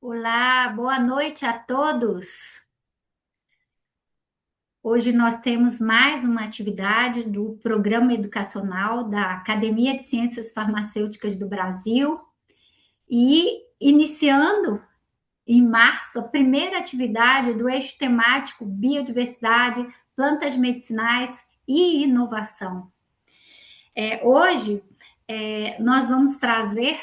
Olá, boa noite a todos. Hoje nós temos mais uma atividade do programa educacional da Academia de Ciências Farmacêuticas do Brasil e iniciando em março a primeira atividade do eixo temático Biodiversidade, Plantas Medicinais e Inovação. Hoje nós vamos trazer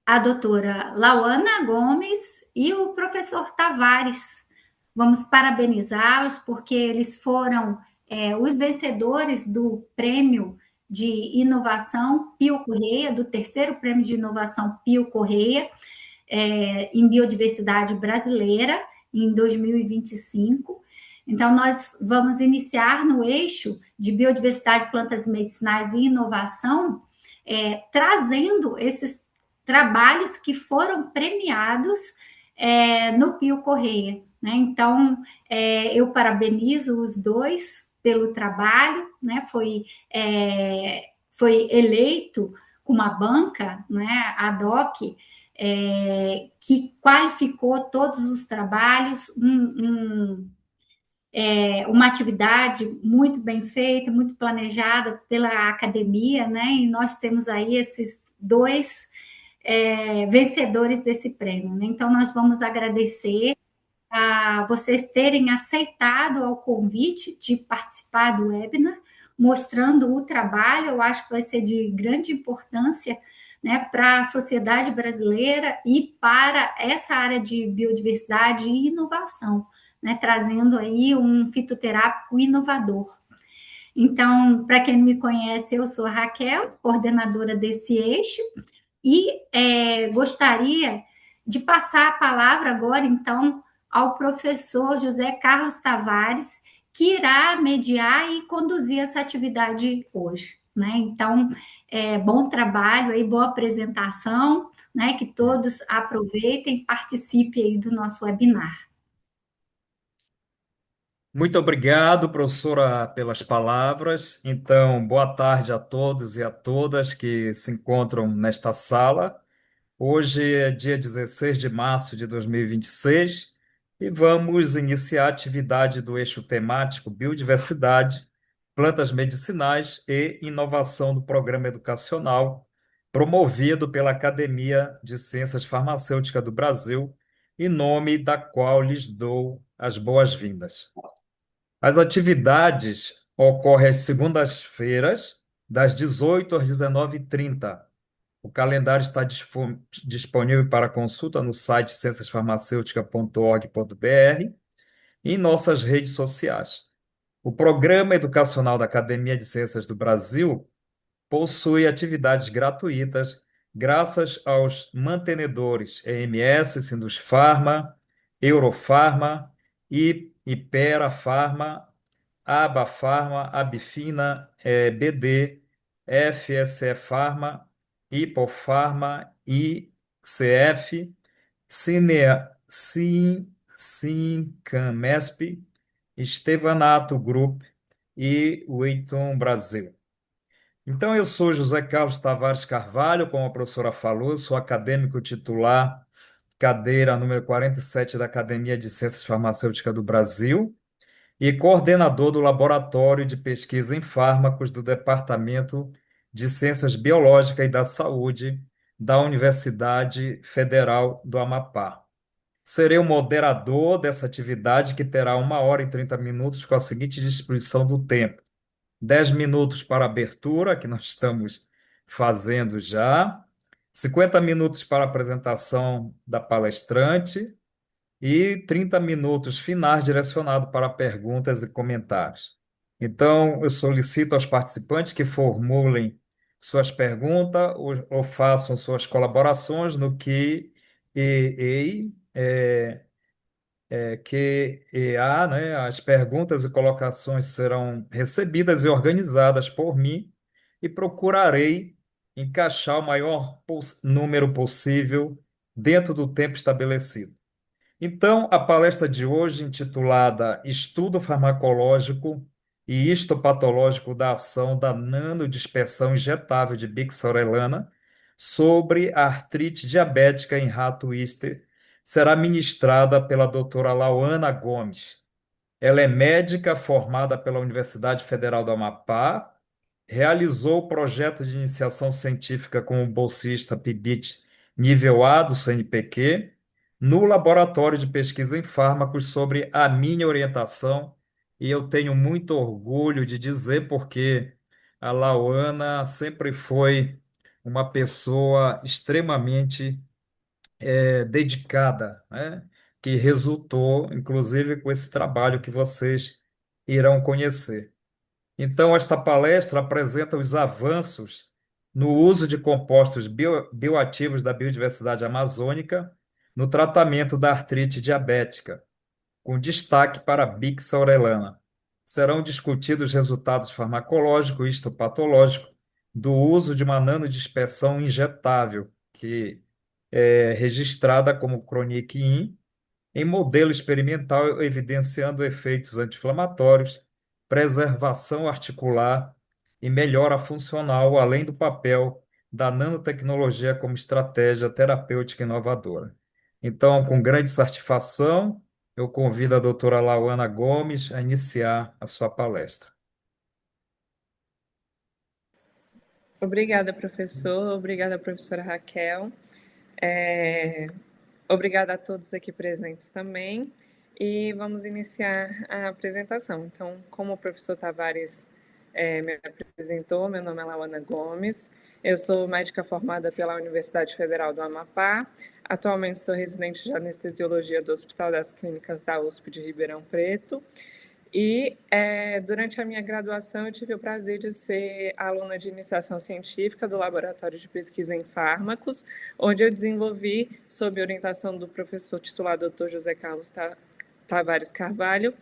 a doutora Lauana Gomes e o professor Tavares. Vamos parabenizá-los porque eles foram os vencedores do prêmio de inovação Pio Correia, do terceiro prêmio de inovação Pio Correia, em biodiversidade brasileira, em 2025. Então, nós vamos iniciar no eixo de biodiversidade, plantas medicinais e inovação, trazendo esses trabalhos que foram premiados no Pio Correia. Né? Então, eu parabenizo os dois pelo trabalho, né? Foi eleito com uma banca, né, ad hoc, que qualificou todos os trabalhos, uma atividade muito bem feita, muito planejada pela academia, né? E nós temos aí esses dois vencedores desse prêmio. Né? Então, nós vamos agradecer a vocês terem aceitado ao convite de participar do webinar, mostrando o trabalho. Eu acho que vai ser de grande importância, né, para a sociedade brasileira e para essa área de biodiversidade e inovação, né, trazendo aí um fitoterápico inovador. Então, para quem não me conhece, eu sou a Raquel, coordenadora desse eixo, e gostaria de passar a palavra agora, então, ao professor José Carlos Tavares, que irá mediar e conduzir essa atividade hoje. Né? Então, bom trabalho aí, boa apresentação, né? Que todos aproveitem, participem aí do nosso webinar. Muito obrigado, professora, pelas palavras. Então, boa tarde a todos e a todas que se encontram nesta sala. Hoje é dia 16 de março de 2026 e vamos iniciar a atividade do eixo temático Biodiversidade, Plantas Medicinais e Inovação do Programa Educacional, promovido pela Academia de Ciências Farmacêuticas do Brasil, em nome da qual lhes dou as boas-vindas. As atividades ocorrem às segundas-feiras, das 18 às 19h30. O calendário está disponível para consulta no site cienciasfarmaceutica.org.br e em nossas redes sociais. O Programa Educacional da Academia de Ciências do Brasil possui atividades gratuitas graças aos mantenedores EMS, Sindusfarma, Eurofarma, Ipera Farma, Aba Farma, Abfina, BD, FSE Farma, Hipofarma, ICF, Sincamesp, Estevanato Group e Wheaton Brasil. Então, eu sou José Carlos Tavares Carvalho, como a professora falou, sou acadêmico titular, cadeira número 47 da Academia de Ciências Farmacêuticas do Brasil e coordenador do Laboratório de Pesquisa em Fármacos do Departamento de Ciências Biológicas e da Saúde da Universidade Federal do Amapá. Serei o moderador dessa atividade, que terá 1h30 com a seguinte distribuição do tempo: 10 minutos para a abertura, que nós estamos fazendo já, 50 minutos para a apresentação da palestrante e 30 minutos finais direcionados para perguntas e comentários. Então, eu solicito aos participantes que formulem suas perguntas ou façam suas colaborações no QEA, né? As perguntas e colocações serão recebidas e organizadas por mim e procurarei encaixar o maior número possível dentro do tempo estabelecido. Então, a palestra de hoje, intitulada Estudo Farmacológico e Histopatológico da Ação da Nanodispersão Injetável de Bixorelana sobre a artrite diabética em rato Easter será ministrada pela doutora Lauana Gomes. Ela é médica formada pela Universidade Federal do Amapá, realizou o projeto de iniciação científica como bolsista PIBIT nível A do CNPq, no Laboratório de Pesquisa em Fármacos sobre a minha orientação, e eu tenho muito orgulho de dizer porque a Lauana sempre foi uma pessoa extremamente dedicada, né? Que resultou, inclusive, com esse trabalho que vocês irão conhecer. Então, esta palestra apresenta os avanços no uso de compostos bioativos da biodiversidade amazônica no tratamento da artrite diabética, com destaque para a Bixorelana. Serão discutidos resultados farmacológicos e histopatológicos do uso de uma nanodispersão injetável, que é registrada como Chronic-In, em modelo experimental evidenciando efeitos anti-inflamatórios, preservação articular e melhora funcional, além do papel da nanotecnologia como estratégia terapêutica inovadora. Então, com grande satisfação, eu convido a doutora Lauana Gomes a iniciar a sua palestra. Obrigada, professor. Obrigada, professora Raquel. Obrigada a todos aqui presentes também. E vamos iniciar a apresentação. Então, como o professor Tavares me apresentou, meu nome é Lauana Gomes, eu sou médica formada pela Universidade Federal do Amapá, atualmente sou residente de anestesiologia do Hospital das Clínicas da USP de Ribeirão Preto, e durante a minha graduação eu tive o prazer de ser aluna de iniciação científica do Laboratório de Pesquisa em Fármacos, onde eu desenvolvi, sob orientação do professor titular Dr. José Carlos Tavares Carvalho,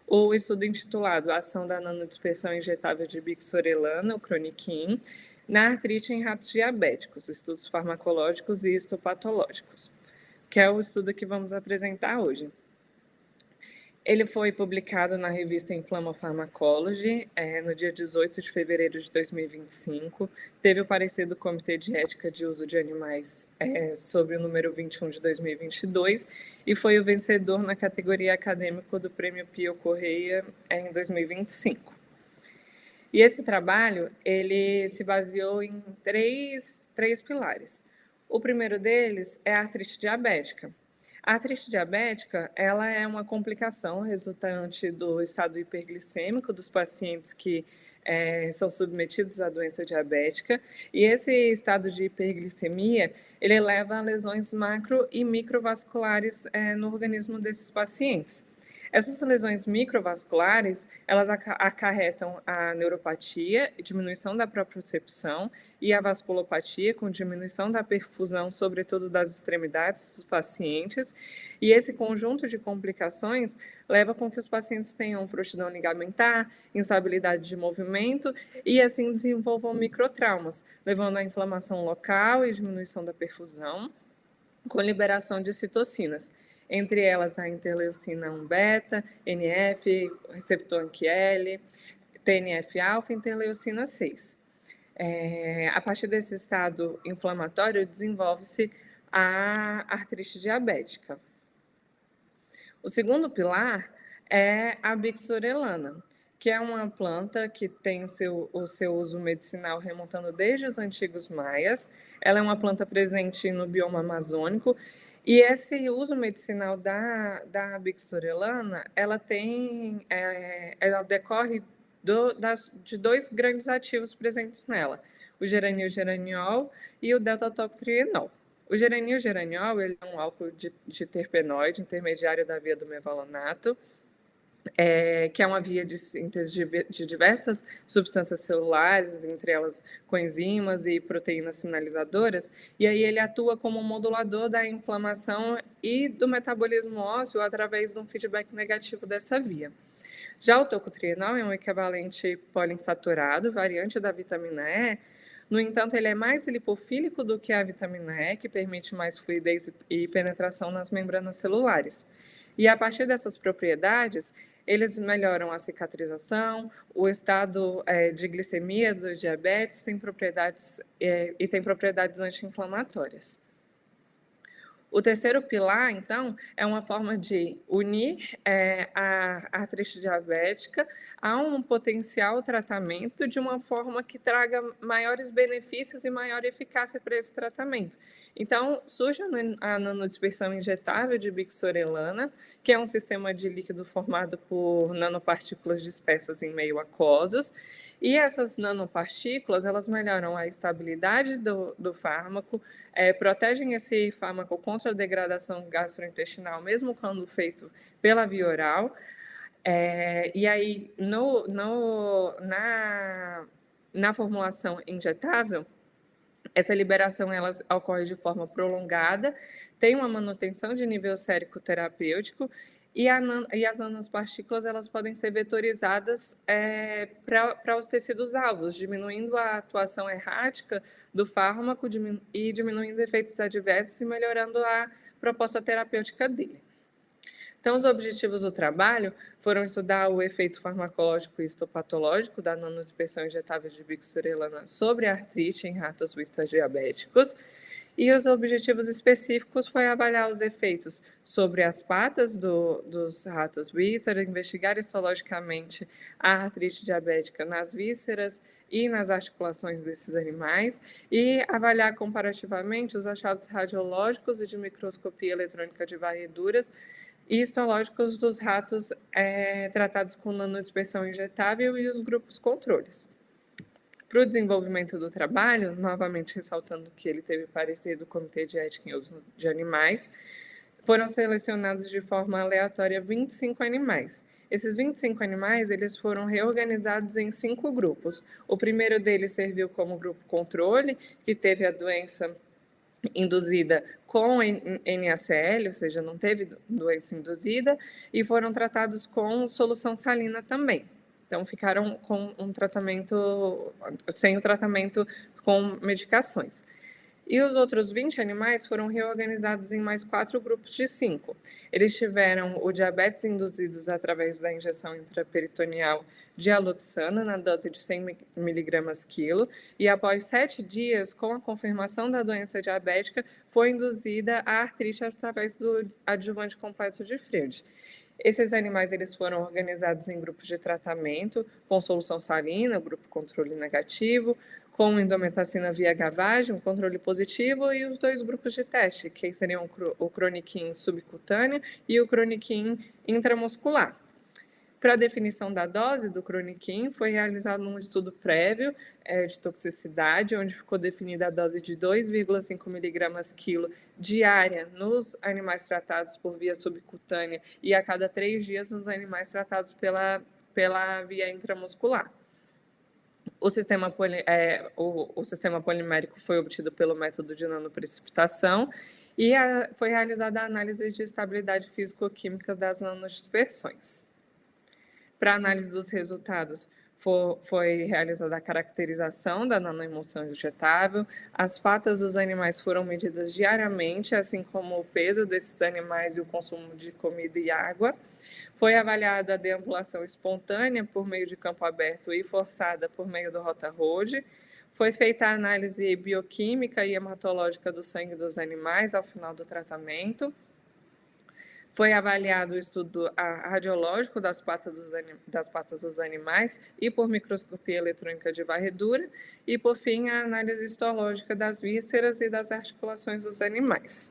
o estudo intitulado Ação da nanodispersão injetável de bixorelana, o Chronic-In, na artrite em ratos diabéticos, estudos farmacológicos e histopatológicos, que é o estudo que vamos apresentar hoje. Ele foi publicado na revista Inflammopharmacology no dia 18 de fevereiro de 2025. Teve o parecer do Comitê de Ética de Uso de Animais sobre o número 21 de 2022 e foi o vencedor na categoria acadêmico do Prêmio Pio Correia em 2025. E esse trabalho ele se baseou em três pilares. O primeiro deles é a artrite diabética. A artrite diabética, ela é uma complicação resultante do estado hiperglicêmico dos pacientes que são submetidos à doença diabética, e esse estado de hiperglicemia, ele leva a lesões macro e microvasculares no organismo desses pacientes. Essas lesões microvasculares, elas acarretam a neuropatia, diminuição da propriocepção, e a vasculopatia, com diminuição da perfusão, sobretudo das extremidades dos pacientes. E esse conjunto de complicações leva com que os pacientes tenham frouxidão ligamentar, instabilidade de movimento e assim desenvolvam microtraumas, levando à inflamação local e diminuição da perfusão, com liberação de citocinas, entre elas a interleucina 1-beta, NF, receptor anti-L, TNF-alfa e interleucina 6. A partir desse estado inflamatório, desenvolve-se a artrite diabética. O segundo pilar é a bixorelana, que é uma planta que tem o seu uso medicinal remontando desde os antigos maias. Ela é uma planta presente no bioma amazônico, e esse uso medicinal da bixorelana, ela decorre de dois grandes ativos presentes nela, o geranil-geraniol e o delta-tocotrienol. O geranil-geraniol ele é um álcool de terpenoide intermediário da via do mevalonato, que é uma via de síntese de diversas substâncias celulares, entre elas coenzimas e proteínas sinalizadoras, e aí ele atua como um modulador da inflamação e do metabolismo ósseo através de um feedback negativo dessa via. Já o tocotrienol é um equivalente poliinsaturado, variante da vitamina E. No entanto, ele é mais lipofílico do que a vitamina E, que permite mais fluidez e penetração nas membranas celulares. E a partir dessas propriedades, eles melhoram a cicatrização, o estado de glicemia do diabetes, tem propriedades e tem propriedades anti-inflamatórias. O terceiro pilar, então, é uma forma de unir a artrite diabética a um potencial tratamento de uma forma que traga maiores benefícios e maior eficácia para esse tratamento. Então, surge a nanodispersão injetável de bixorelana, que é um sistema de líquido formado por nanopartículas dispersas em meio aquosos, e essas nanopartículas, elas melhoram a estabilidade do fármaco, protegem esse fármaco contra a degradação gastrointestinal, mesmo quando feito pela via oral. E aí, na formulação injetável, essa liberação ela ocorre de forma prolongada, tem uma manutenção de nível sérico terapêutico e as nanopartículas elas podem ser vetorizadas para os tecidos alvos, diminuindo a atuação errática do fármaco e diminuindo efeitos adversos e melhorando a proposta terapêutica dele. Então, os objetivos do trabalho foram estudar o efeito farmacológico e histopatológico da nanodispersão injetável de bixorelana sobre a artrite em ratos wistar diabéticos, e os objetivos específicos foi avaliar os efeitos sobre as patas dos ratos wistar, investigar histologicamente a artrite diabética nas vísceras e nas articulações desses animais e avaliar comparativamente os achados radiológicos e de microscopia eletrônica de varreduras e histológicos dos ratos tratados com nanodispersão injetável e os grupos controles. Para o desenvolvimento do trabalho, novamente ressaltando que ele teve parecer do Comitê de Ética em Uso de Animais, foram selecionados de forma aleatória 25 animais. Esses 25 animais eles foram reorganizados em 5 grupos. O primeiro deles serviu como grupo controle, que teve a doença induzida com NaCl, ou seja, não teve doença induzida, e foram tratados com solução salina também. Então, ficaram com sem o tratamento com medicações. E os outros 20 animais foram reorganizados em mais 4 grupos de 5. Eles tiveram o diabetes induzidos através da injeção intraperitoneal de aloxana na dose de 100 mg quilo, e após 7 dias, com a confirmação da doença diabética, foi induzida a artrite através do adjuvante complexo de Freund. Esses animais eles foram organizados em grupos de tratamento com solução salina, grupo controle negativo, com indometacina via gavagem, um controle positivo, e os 2 grupos de teste, que seriam o croniquim subcutâneo e o croniquim intramuscular. Para a definição da dose do croniquim, foi realizado um estudo prévio de toxicidade, onde ficou definida a dose de 2,5 mg quilo diária nos animais tratados por via subcutânea e a cada 3 dias nos animais tratados pela via intramuscular. O sistema polimérico foi obtido pelo método de nanoprecipitação e foi realizada a análise de estabilidade físico-química das nanodispersões. Para a análise dos resultados, foi realizada a caracterização da nanoemulsão injetável, as patas dos animais foram medidas diariamente, assim como o peso desses animais e o consumo de comida e água. Foi avaliada a deambulação espontânea por meio de campo aberto e forçada por meio do rota-road. Foi feita a análise bioquímica e hematológica do sangue dos animais ao final do tratamento. Foi avaliado o estudo radiológico das patas dos animais e por microscopia eletrônica de varredura, e, por fim, a análise histológica das vísceras e das articulações dos animais.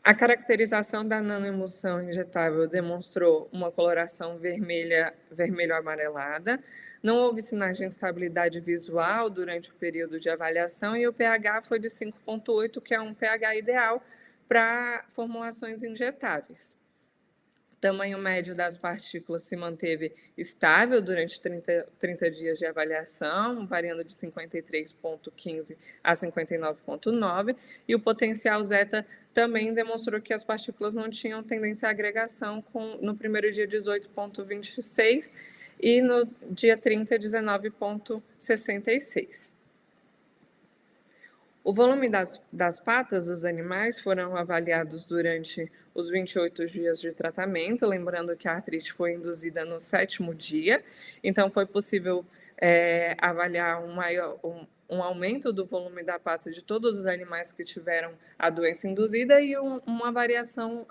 A caracterização da nanoemulsão injetável demonstrou uma coloração vermelho-amarelada, não houve sinais de instabilidade visual durante o período de avaliação e o pH foi de 5,8, que é um pH ideal para formulações injetáveis. O tamanho médio das partículas se manteve estável durante 30 dias de avaliação, variando de 53,15 a 59,9, e o potencial zeta também demonstrou que as partículas não tinham tendência à agregação, no primeiro dia 18,26 e no dia 30, 19,66. O volume das patas dos animais foram avaliados durante os 28 dias de tratamento, lembrando que a artrite foi induzida no 7º dia, então foi possível avaliar um aumento do volume da pata de todos os animais que tiveram a doença induzida e uma variação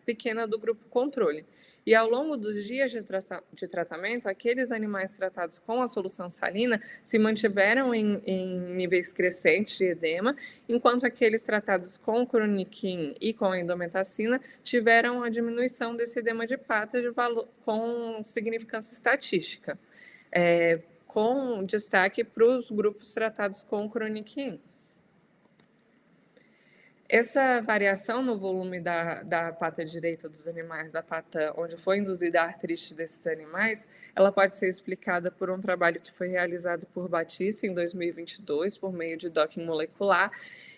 pequena do grupo controle. E ao longo dos dias de tratamento, aqueles animais tratados com a solução salina se mantiveram em níveis crescentes de edema, enquanto aqueles tratados com chroniquin e com indometacina tiveram a diminuição desse edema de pata com significância estatística, com destaque para os grupos tratados com chroniquin. Essa variação no volume da pata direita dos animais, da pata onde foi induzida a artrite desses animais, ela pode ser explicada por um trabalho que foi realizado por Batista em 2022, por meio de docking molecular.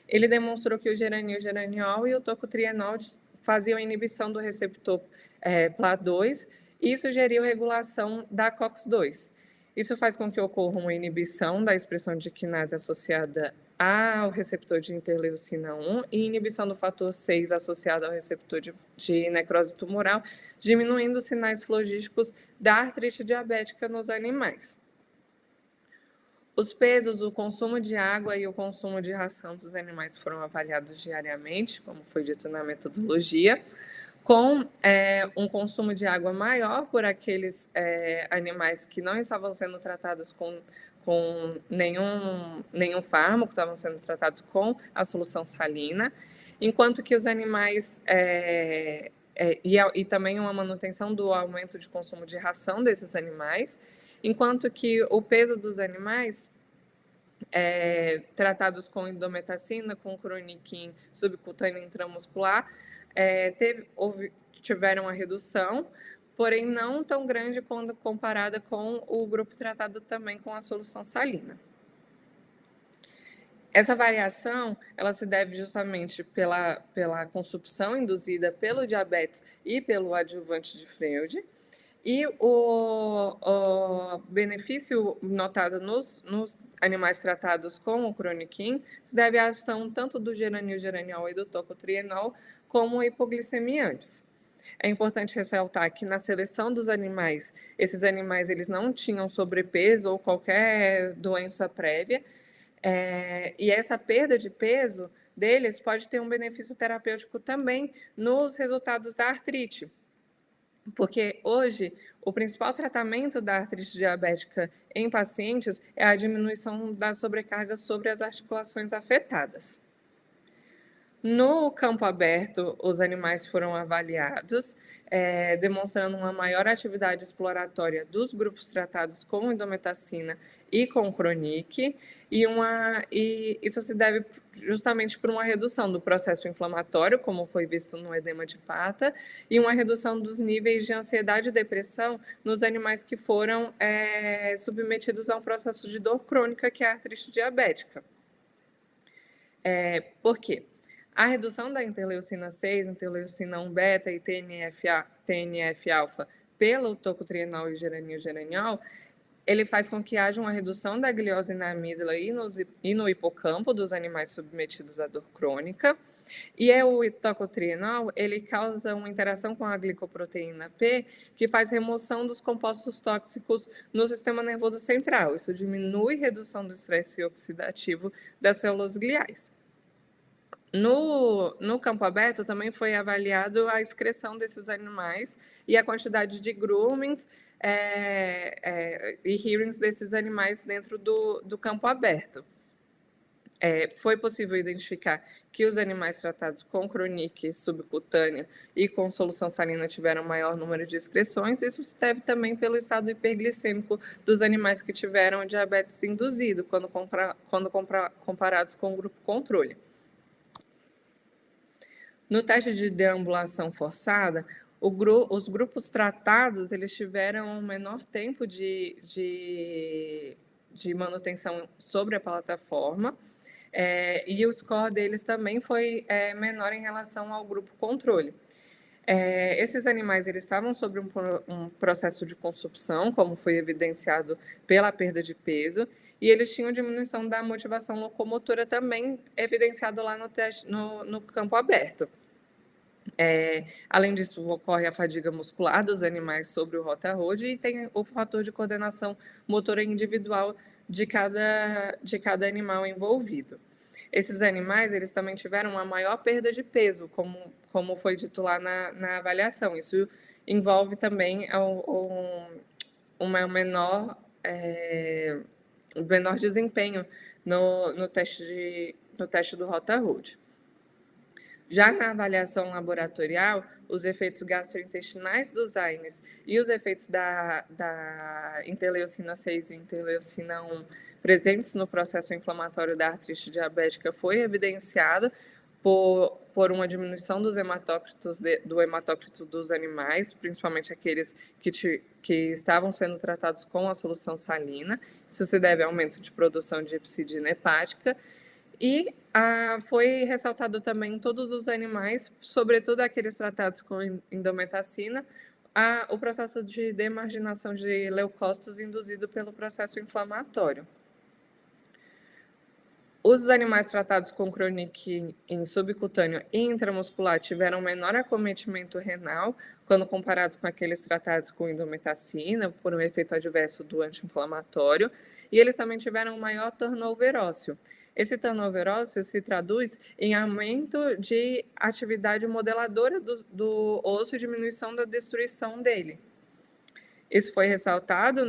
Ele demonstrou que o geranil-geraniol e o tocotrienol faziam inibição do receptor PLA2 e sugeriu regulação da COX-2. Isso faz com que ocorra uma inibição da expressão de quinase associada ao receptor de interleucina 1 e inibição do fator 6 associado ao receptor de necrose tumoral, diminuindo os sinais flogísticos da artrite diabética nos animais. Os pesos, o consumo de água e o consumo de ração dos animais foram avaliados diariamente, como foi dito na metodologia, com um consumo de água maior por aqueles animais que não estavam sendo tratados com nenhum fármaco, estavam sendo tratados com a solução salina, enquanto que os animais, e também uma manutenção do aumento de consumo de ração desses animais, enquanto que o peso dos animais tratados com indometacina, com chroniquin subcutâneo intramuscular, tiveram uma redução, porém não tão grande quando comparada com o grupo tratado também com a solução salina. Essa variação, ela se deve justamente pela consumpção induzida pelo diabetes e pelo adjuvante de Freud, e o benefício notado nos animais tratados com o chroniquin se deve à ação tanto do geranil-geraniol e do tocotrienol como hipoglicemiantes. É importante ressaltar que na seleção dos animais, esses animais eles não tinham sobrepeso ou qualquer doença prévia, e essa perda de peso deles pode ter um benefício terapêutico também nos resultados da artrite. Porque hoje o principal tratamento da artrite diabética em pacientes é a diminuição da sobrecarga sobre as articulações afetadas. No campo aberto, os animais foram avaliados, demonstrando uma maior atividade exploratória dos grupos tratados com indometacina e com chronic, e isso se deve justamente por uma redução do processo inflamatório, como foi visto no edema de pata, e uma redução dos níveis de ansiedade e depressão nos animais que foram submetidos a um processo de dor crônica, que é a artrite diabética. Por quê? A redução da interleucina 6, interleucina 1 beta e TNF-alfa pelo tocotrienol e geranil-geraniol, ele faz com que haja uma redução da gliose na amígdala e no hipocampo dos animais submetidos à dor crônica. E o tocotrienol, ele causa uma interação com a glicoproteína P, que faz remoção dos compostos tóxicos no sistema nervoso central. Isso diminui a redução do estresse oxidativo das células gliais. No campo aberto também foi avaliado a excreção desses animais e a quantidade de groomings e hearings desses animais dentro do campo aberto. Foi possível identificar que os animais tratados com chronic subcutânea e com solução salina tiveram maior número de excreções. Isso se deve também pelo estado hiperglicêmico dos animais que tiveram diabetes induzido, quando comparados com o grupo controle. No teste de deambulação forçada, os grupos tratados eles tiveram um menor tempo de manutenção sobre a plataforma, e o score deles também foi menor em relação ao grupo controle. Esses animais eles estavam sobre um processo de consumpção, como foi evidenciado pela perda de peso, e eles tinham diminuição da motivação locomotora também, evidenciado lá no teste, no campo aberto. Além disso, ocorre a fadiga muscular dos animais sobre o rota road e tem o fator de coordenação motora individual de cada animal envolvido. Esses animais, eles também tiveram uma maior perda de peso, como foi dito lá na avaliação. Isso envolve também um menor desempenho no teste do Rota Road. Já na avaliação laboratorial, os efeitos gastrointestinais dos AINES e os efeitos da interleucina 6 e interleucina 1 presentes no processo inflamatório da artrite diabética foi evidenciado por uma diminuição dos hematócritos do hematócrito dos animais, principalmente aqueles que estavam sendo tratados com a solução salina. Isso se deve ao aumento de produção de hepcidina hepática. E foi ressaltado também em todos os animais, sobretudo aqueles tratados com indometacina, o processo de demarginação de leucócitos induzido pelo processo inflamatório. Os animais tratados com Chronic em subcutâneo e intramuscular tiveram menor acometimento renal quando comparados com aqueles tratados com indometacina, por um efeito adverso do anti-inflamatório, e eles também tiveram maior turnover ósseo. Esse turnover ósseo se traduz em aumento de atividade modeladora do osso e diminuição da destruição dele. Isso foi ressaltado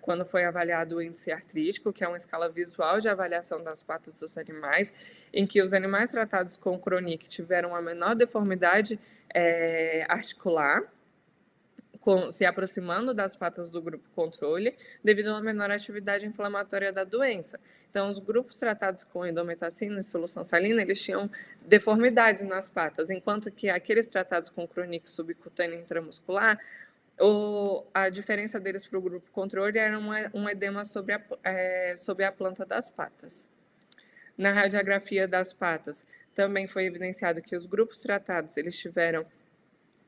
quando foi avaliado o índice artrítico, que é uma escala visual de avaliação das patas dos animais, em que os animais tratados com Chronic tiveram a menor deformidade articular, se aproximando das patas do grupo controle, devido a uma menor atividade inflamatória da doença. Então, os grupos tratados com indometacina e solução salina, eles tinham deformidades nas patas, enquanto que aqueles tratados com Chronic subcutâneo intramuscular, a diferença deles para o grupo controle era um edema sobre a planta das patas. Na radiografia das patas, também foi evidenciado que os grupos tratados eles tiveram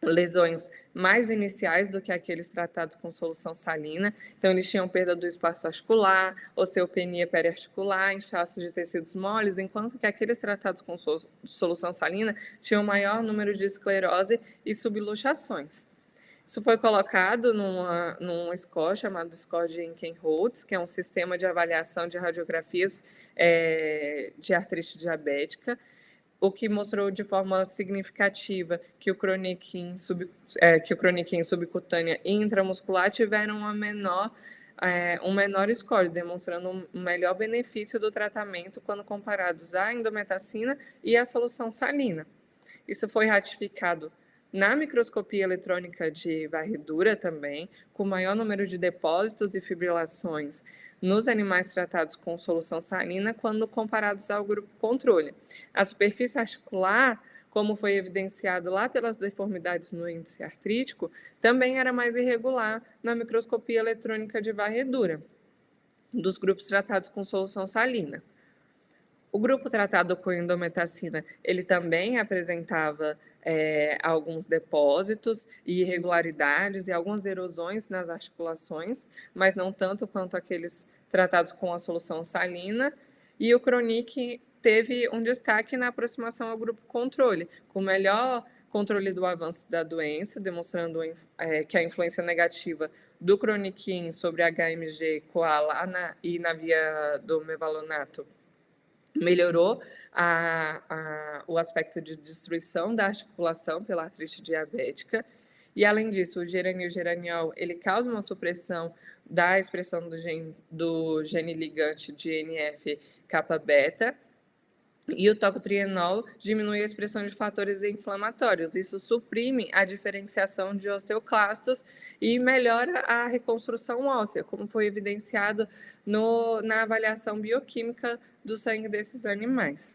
lesões mais iniciais do que aqueles tratados com solução salina. Então, eles tinham perda do espaço articular, osteopenia periarticular, inchaço de tecidos moles, enquanto que aqueles tratados com solução salina tinham maior número de esclerose e subluxações. Isso foi colocado num score chamado score de Inken-Holtz, que é um sistema de avaliação de radiografias de artrite diabética, o que mostrou de forma significativa que o Chronic em subcutânea e intramuscular tiveram um menor score, demonstrando um melhor benefício do tratamento quando comparados à indometacina e à solução salina. Isso foi ratificado na microscopia eletrônica de varredura também, com maior número de depósitos e fibrilações nos animais tratados com solução salina quando comparados ao grupo controle. A superfície articular, como foi evidenciado lá pelas deformidades no índice artrítico, também era mais irregular na microscopia eletrônica de varredura dos grupos tratados com solução salina. O grupo tratado com indometacina, ele também apresentava alguns depósitos e irregularidades e algumas erosões nas articulações, mas não tanto quanto aqueles tratados com a solução salina. E o Chronic teve um destaque na aproximação ao grupo controle, com melhor controle do avanço da doença, demonstrando que a influência negativa do Chroniquin sobre HMG, CoA e na via do mevalonato melhorou o aspecto de destruição da articulação pela artrite diabética. E, além disso, o geranil-geraniol, ele causa uma supressão da expressão do gene ligante de NF-kappa-beta, e o tocotrienol diminui a expressão de fatores inflamatórios. Isso suprime a diferenciação de osteoclastos e melhora a reconstrução óssea, como foi evidenciado na avaliação bioquímica do sangue desses animais.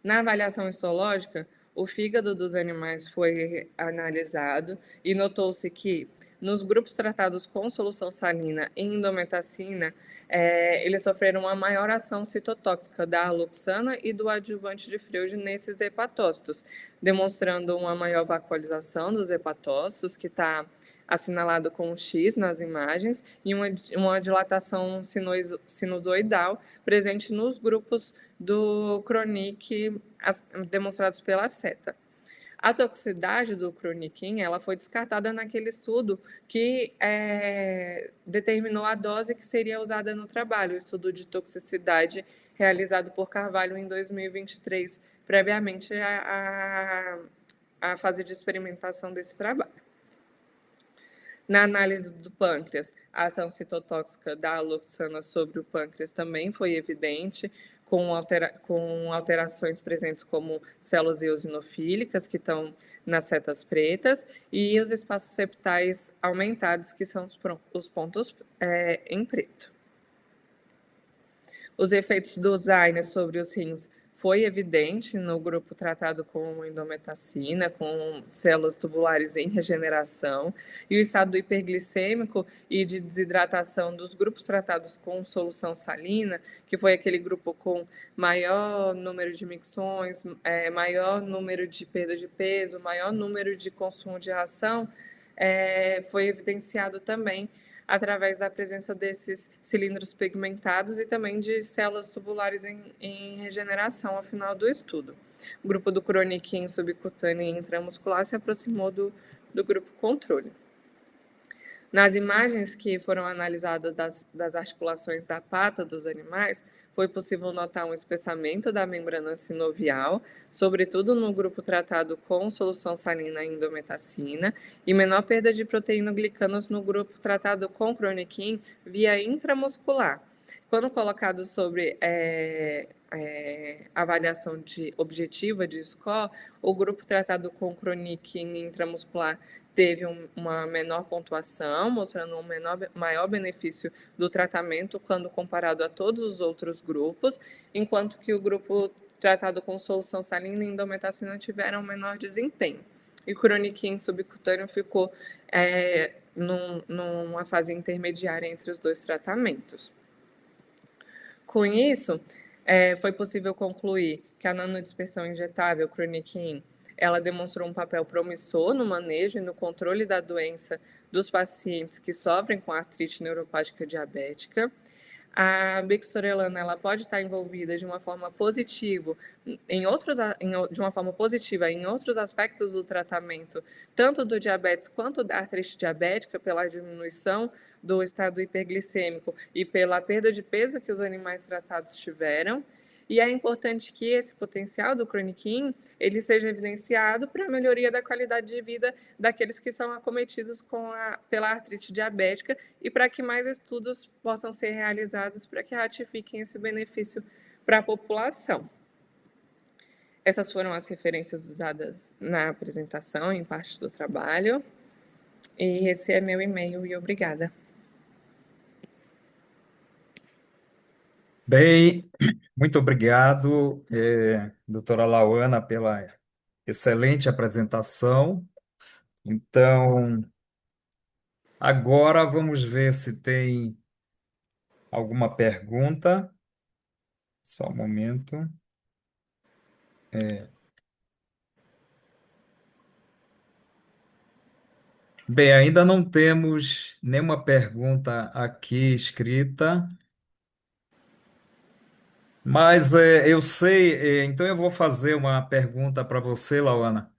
Na avaliação histológica, o fígado dos animais foi analisado e notou-se que nos grupos tratados com solução salina e indometacina, eles sofreram uma maior ação citotóxica da arloxana e do adjuvante de freude nesses hepatócitos, demonstrando uma maior vacuolização dos hepatócitos, que está assinalado com um X nas imagens, e uma dilatação sinusoidal presente nos grupos do Chronic demonstrados pela seta. A toxicidade do chroniquin, ela foi descartada naquele estudo que determinou a dose que seria usada no trabalho, o estudo de toxicidade realizado por Carvalho em 2023, previamente à fase de experimentação desse trabalho. Na análise do pâncreas, a ação citotóxica da aloxana sobre o pâncreas também foi evidente, com alterações presentes como células eosinofílicas, que estão nas setas pretas, e os espaços septais aumentados, que são os pontos em preto. Os efeitos do Zyner sobre os rins foi evidente no grupo tratado com indometacina, com células tubulares em regeneração, e o estado hiperglicêmico e de desidratação dos grupos tratados com solução salina, que foi aquele grupo com maior número de micções, maior número de perda de peso, maior número de consumo de ração, foi evidenciado também através da presença desses cilindros pigmentados e também de células tubulares em regeneração ao final do estudo. O grupo do chroniquin subcutâneo e intramuscular se aproximou do grupo controle. Nas imagens que foram analisadas das articulações da pata dos animais, foi possível notar um espessamento da membrana sinovial, sobretudo no grupo tratado com solução salina e indometacina, e menor perda de proteínoglicanos no grupo tratado com chroniquin via intramuscular. Quando colocado sobre avaliação objetiva de score, o grupo tratado com chroniquin intramuscular teve uma menor pontuação, mostrando um maior benefício do tratamento quando comparado a todos os outros grupos, enquanto que o grupo tratado com solução salina e indometacina tiveram um menor desempenho. E o chroniquin subcutâneo ficou numa fase intermediária entre os dois tratamentos. Com isso, foi possível concluir que a nanodispersão injetável chroniquin ela demonstrou um papel promissor no manejo e no controle da doença dos pacientes que sofrem com artrite neuropática diabética. A bixorelana ela pode estar envolvida de uma forma positiva em outros aspectos do tratamento, tanto do diabetes quanto da artrite diabética, pela diminuição do estado hiperglicêmico e pela perda de peso que os animais tratados tiveram. E é importante que esse potencial do chroniquin ele seja evidenciado para a melhoria da qualidade de vida daqueles que são acometidos pela artrite diabética e para que mais estudos possam ser realizados para que ratifiquem esse benefício para a população. Essas foram as referências usadas na apresentação, em parte do trabalho. E esse é meu e-mail e obrigada. Bem, muito obrigado, doutora Lauana, pela excelente apresentação. Então, agora vamos ver se tem alguma pergunta. Só um momento. Bem, ainda não temos nenhuma pergunta aqui escrita, mas eu sei, então eu vou fazer uma pergunta para você, Lauana.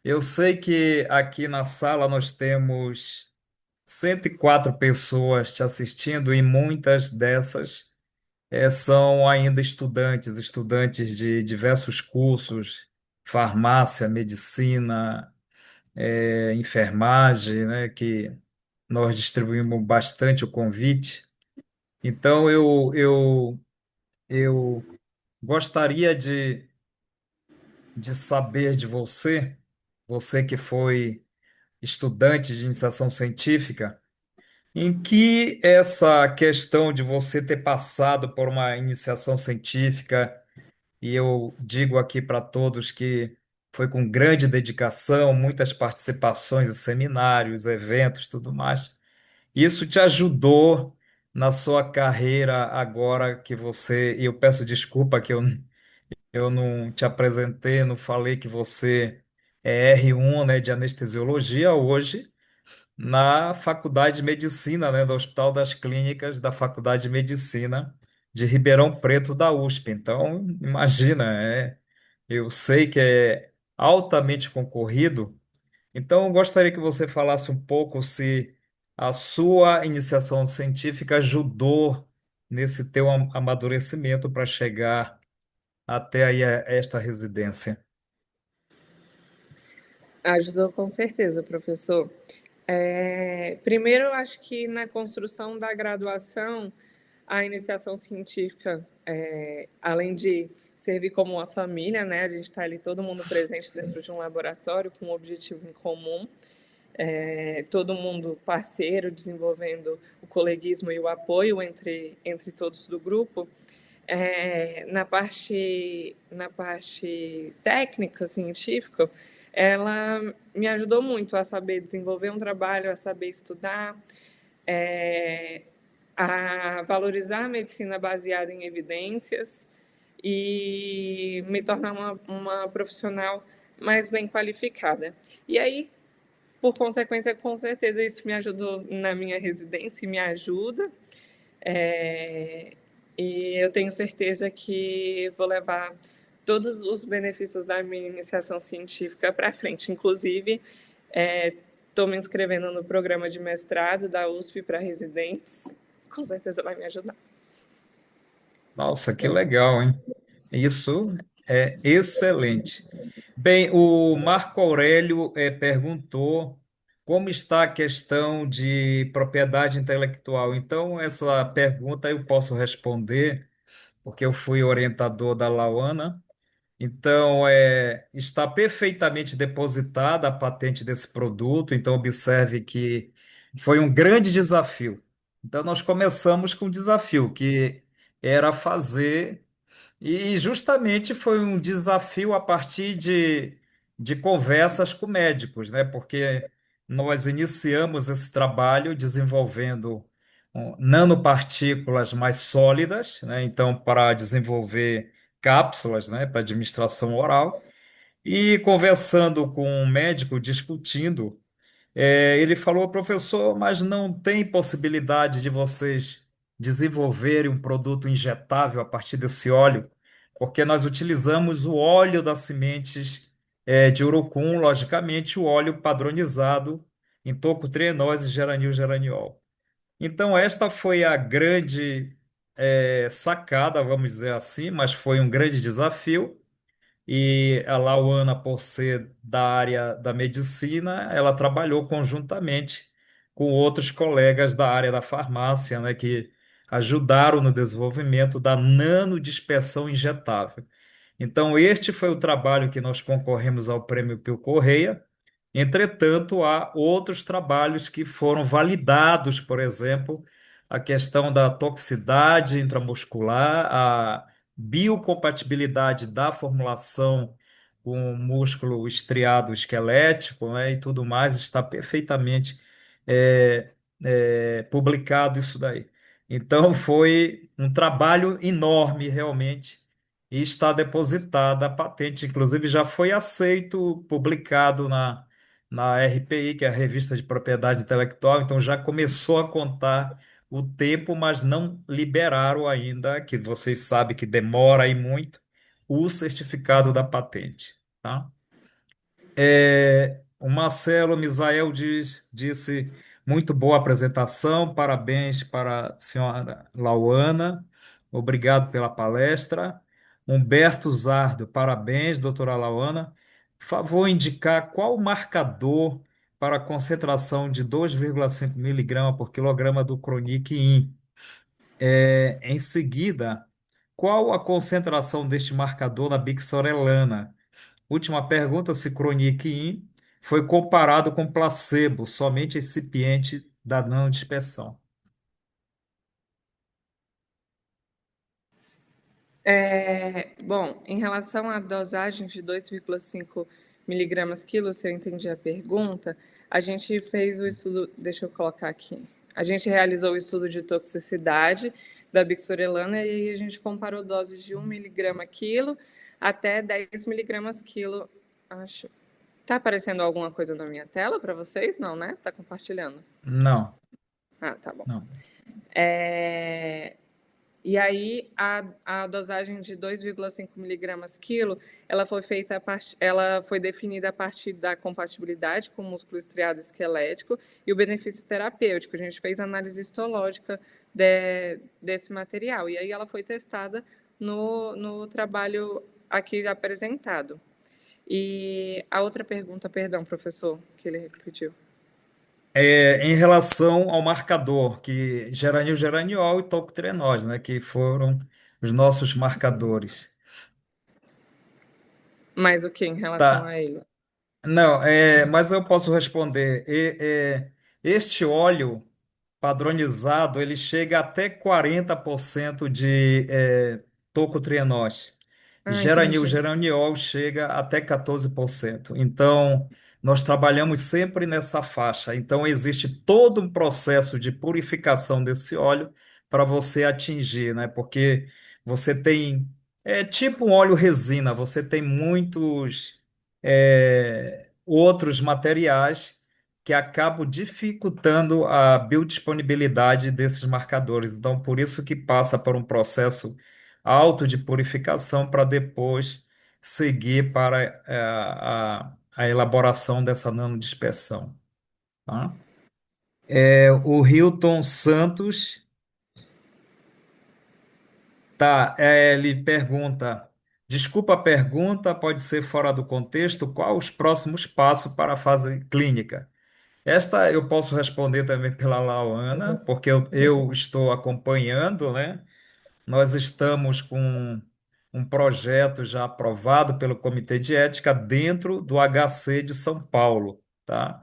Eu sei que aqui na sala nós temos 104 pessoas te assistindo e muitas dessas são ainda estudantes de diversos cursos, farmácia, medicina, enfermagem, né, que nós distribuímos bastante o convite. Então, eu gostaria de saber de você, você que foi estudante de iniciação científica, em que essa questão de você ter passado por uma iniciação científica, e eu digo aqui para todos que Foi com grande dedicação, muitas participações em seminários, eventos, tudo mais. Isso te ajudou na sua carreira agora que você, e eu peço desculpa que eu não te apresentei, não falei que você é R1, né, de anestesiologia hoje na Faculdade de Medicina, né, do Hospital das Clínicas da Faculdade de Medicina de Ribeirão Preto da USP. Então, imagina, eu sei que é altamente concorrido, então eu gostaria que você falasse um pouco se a sua iniciação científica ajudou nesse teu amadurecimento para chegar até aí a esta residência. Ajudou com certeza, professor. Primeiro, eu acho que na construção da graduação, a iniciação científica, além de servir como uma família, né, a gente está ali todo mundo presente dentro de um laboratório com um objetivo em comum, todo mundo parceiro, desenvolvendo o coleguismo e o apoio entre todos do grupo. Na parte técnica, científica, ela me ajudou muito a saber desenvolver um trabalho, a saber estudar, é, a valorizar a medicina baseada em evidências e me tornar uma profissional mais bem qualificada. E aí, por consequência, com certeza isso me ajudou na minha residência e me ajuda. É, e eu tenho certeza que vou levar todos os benefícios da minha iniciação científica para frente. Inclusive, estou me inscrevendo no programa de mestrado da USP para residentes. Com certeza vai me ajudar. Nossa, que legal, hein? Isso é excelente. Bem, o Marco Aurélio perguntou como está a questão de propriedade intelectual. Então, essa pergunta eu posso responder, porque eu fui orientador da Lauana. Então, está perfeitamente depositada a patente desse produto. Então, observe que foi um grande desafio. Então, nós começamos com um desafio, que era fazer e justamente foi um desafio a partir de conversas com médicos, né? Porque nós iniciamos esse trabalho desenvolvendo nanopartículas mais sólidas, né? Então, para desenvolver cápsulas, né? Para administração oral. E conversando com um médico, discutindo. Ele falou, professor, mas não tem possibilidade de vocês desenvolverem um produto injetável a partir desse óleo, porque nós utilizamos o óleo das sementes de urucum, logicamente, o óleo padronizado em tocotrienose, geranil, geraniol. Então, esta foi a grande sacada, vamos dizer assim, mas foi um grande desafio. E a Lauana, por ser da área da medicina, ela trabalhou conjuntamente com outros colegas da área da farmácia, né, que ajudaram no desenvolvimento da nanodispersão injetável. Então, este foi o trabalho que nós concorremos ao Prêmio Pio Correia. Entretanto, há outros trabalhos que foram validados, por exemplo, a questão da toxicidade intramuscular, a biocompatibilidade da formulação com o músculo estriado esquelético, né, e tudo mais, está perfeitamente é, publicado isso daí. Então, foi um trabalho enorme, realmente, e está depositada a patente, inclusive já foi aceito, publicado na RPI, que é a Revista de Propriedade Intelectual, então já começou a contar o tempo, mas não liberaram ainda, que vocês sabem que demora aí muito, o certificado da patente, tá? O Marcelo Misael disse, muito boa apresentação, parabéns para a senhora Lauana, obrigado pela palestra. Humberto Zardo, parabéns, doutora Lauana. Favor indicar qual o marcador para a concentração de 2,5 miligramas por quilograma do Chronic In. Em seguida, qual a concentração deste marcador na bixorelana? Última pergunta, se Chronic-In foi comparado com placebo, somente excipiente da nanodispersão. Bom, em relação à dosagem de 2,5 miligramas quilo, se eu entendi a pergunta, a gente fez o estudo, deixa eu colocar aqui. A gente realizou o estudo de toxicidade da bixorelana e aí a gente comparou doses de 1 miligrama quilo até 10 miligramas quilo. Acho. Tá aparecendo alguma coisa na minha tela para vocês? Não, né? Tá compartilhando. Não, Ah, tá bom. não. É, e aí, a dosagem de 2,5 miligramas quilo, ela foi feita ela foi definida a partir da compatibilidade com o músculo estriado esquelético e o benefício terapêutico. A gente fez análise histológica desse material. E aí ela foi testada no trabalho aqui apresentado. E a outra pergunta, perdão, professor, que ele repetiu. Em relação ao marcador, que geranil, geraniol e tocotrienose, né, que foram os nossos marcadores. Mais o que em relação Tá. a eles? Não, mas eu posso responder. Este óleo padronizado, ele chega até 40% de tocotrienose. Ah, entendi. Geraniol chega até 14%. Então, nós trabalhamos sempre nessa faixa. Então, existe todo um processo de purificação desse óleo para você atingir, né? Porque você tem, é tipo um óleo resina, você tem muitos outros materiais que acabam dificultando a biodisponibilidade desses marcadores. Então, por isso que passa por um processo alto de purificação para depois seguir para a elaboração dessa nanodispersão. Tá? O Hilton Santos, tá, ele pergunta, desculpa a pergunta, pode ser fora do contexto, qual os próximos passos para a fase clínica? Esta eu posso responder também pela Lauana, porque eu estou acompanhando, né? Nós estamos com um projeto já aprovado pelo Comitê de Ética dentro do HC de São Paulo, tá?